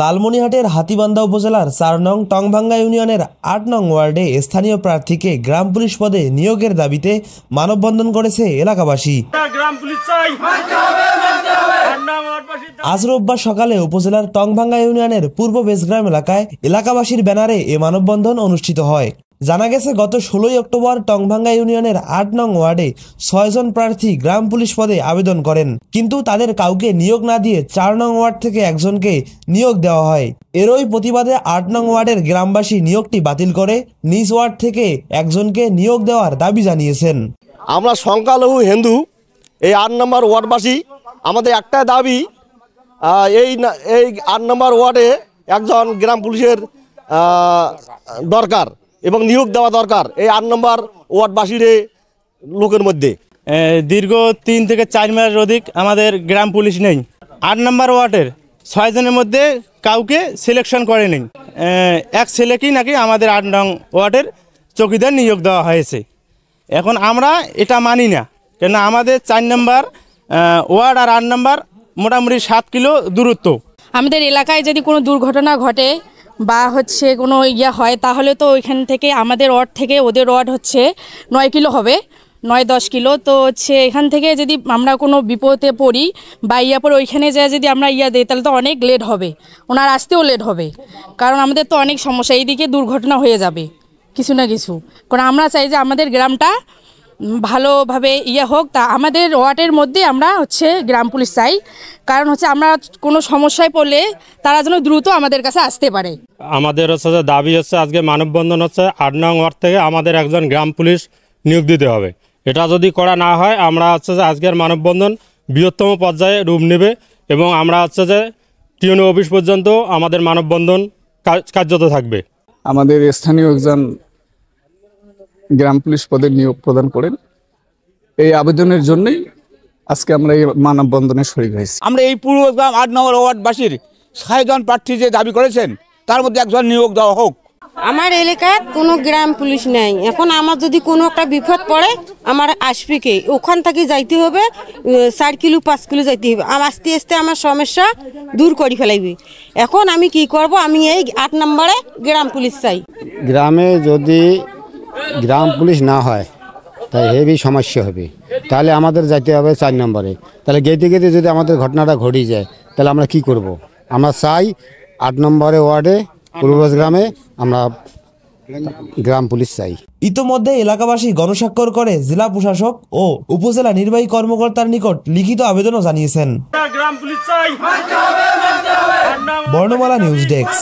লালমনিরহাটের হাতীবান্ধা উপজেলার ৪ নং টংভাঙ্গা ইউনিয়নের ৮ নং ওয়ার্ডে স্থানীয় প্রার্থীকে গ্রাম পুলিশ পদে নিয়োগের দাবিতে মানববন্ধন করেছে এলাকাবাসী। আজ রোববার সকালে উপজেলার টংভাঙ্গা ইউনিয়নের পূর্ব বেজগ্রাম এলাকায় এলাকাবাসীর ব্যানারে এ মানববন্ধন অনুষ্ঠিত হয়। জানা গেছে গত ১৬ অক্টোবর টংভাঙ্গা ইউনিয়নের ৮ নং ওয়ার্ডে ৬ জন প্রার্থী গ্রাম পুলিশ পদে আবেদন করেন, কিন্তু তাদের কাউকে নিয়োগ না দিয়ে ৪ নং ওয়ার্ড থেকে একজনকে নিয়োগ দেওয়া হয়। এরই প্রতিবাদে ৮ নং ওয়ার্ডের গ্রামবাসী নিয়োগটি বাতিল করে নিজ ওয়ার্ড থেকে একজনকে নিয়োগ দেওয়ার দাবি জানিয়েছেন। আমরা সংখ্যালঘু হিন্দু এই ৮ নম্বর ওয়ার্ডবাসী, আমাদের একটাই দাবি, এই ৮ নম্বর ওয়ার্ডে একজন গ্রাম পুলিশের দরকার এবং নিয়োগ দেওয়া দরকার এই ৮ নম্বর ওয়ার্ডবাসীর লোকের মধ্যে। দীর্ঘ ৩ থেকে ৪ মাসের অধিক আমাদের গ্রাম পুলিশ নেই। ৮ নম্বর ওয়ার্ডের ৬ জনের মধ্যে কাউকে সিলেকশন করে নেই। এক ছেলেকেই নাকি আমাদের ৮ নং ওয়ার্ডের চৌকিদার নিয়োগ দেওয়া হয়েছে। এখন আমরা এটা মানি না, কেন আমাদের ৪ নম্বর ওয়ার্ড আর ৮ নম্বর মোটামুটি ৭ কিলো দূরত্ব। আমাদের এলাকায় যদি কোনো দুর্ঘটনা ঘটে বা কোনো হয়, তাহলে তো ওইখান থেকে আমাদের ওয়ার্ড থেকে ওদের ওয়ার্ড ৯ কিলো হবে, ৯-১০ কিলো। তো এখান থেকে যদি আমরা কোনো বিপদে পড়ি বা পরে ওইখানে যদি আমরা দিই, তাহলে তো অনেক লেট হবে, ওনার আসতেও লেট হবে, কারণ আমাদের তো অনেক সমস্যা, এইদিকে দুর্ঘটনা হয়ে যাবে কিছু না কিছু। কারণ আমরা চাই যে আমাদের গ্রামটা ভালোভাবে হোক, তা আমাদের ওয়ার্ডের মধ্যে আমরা গ্রাম পুলিশ চাই, কারণ আমরা কোনো সমস্যায় পড়লে তারা যেন দ্রুত আমাদের কাছে আসতে পারে। আমাদের যে দাবি আজকে মানববন্ধন ৮ নং ওয়ার্ড থেকে আমাদের একজন গ্রাম পুলিশ নিয়োগ দিতে হবে। এটা যদি করা না হয় আমরা যে আজকের মানববন্ধন বৃহত্তম পর্যায়ে রূপ নেবে এবং আমরা যে টিউনো অফিস পর্যন্ত আমাদের মানববন্ধন কার্যত থাকবে। আমাদের স্থানীয় একজন গ্রাম পুলিশ পদে নিয়োগ প্রদান করেন, এই আবেদনের জন্যই আজকে আমরা এই মানববন্ধনে শরীক হয়েছি। আমরা এই পূর্ব গ্রাম ৮ নম্বর ওয়ার্ডবাসীর ৬ জন প্রার্থী যে দাবি করেছেন তার মধ্যে একজন নিয়োগ দেওয়া হোক। আমার এলাকায় কোনো গ্রাম পুলিশ নেই। এখন আমার যদি কোনো একটা বিপদ পড়ে আমার আসবে কে? ওখান থেকে যাইতে হবে ৪ কিলো ৫ কিলো যাইতে হবে, আস্তে আস্তে আমার সমস্যা দূর করে ফেলাইবে। এখন আমি কি করব? আমি এই ৮ নম্বরে গ্রাম পুলিশ চাই। গ্রামে যদি গ্রাম পুলিশ না হয় তাই হেভি সমস্যা হবে, তাহলে আমাদের যাইতে হবে ৪ নম্বরে। তাহলে গেতে গেতে যদি আমাদের ঘটনাটা ঘটে যায় তাহলে আমরা কি করব? আমরা চাই ৮ নম্বরে ওয়ার্ডে পূর্ববাস গ্রামে আমরা গ্রাম পুলিশ চাই। ইতোমধ্যে এলাকাবাসী গণস্বাক্ষর করে জেলা প্রশাসক ও উপজেলা নির্বাহী কর্মকর্তার নিকট লিখিত আবেদনও জানিয়েছেন। বর্ণমালা নিউজ ডেস্ক।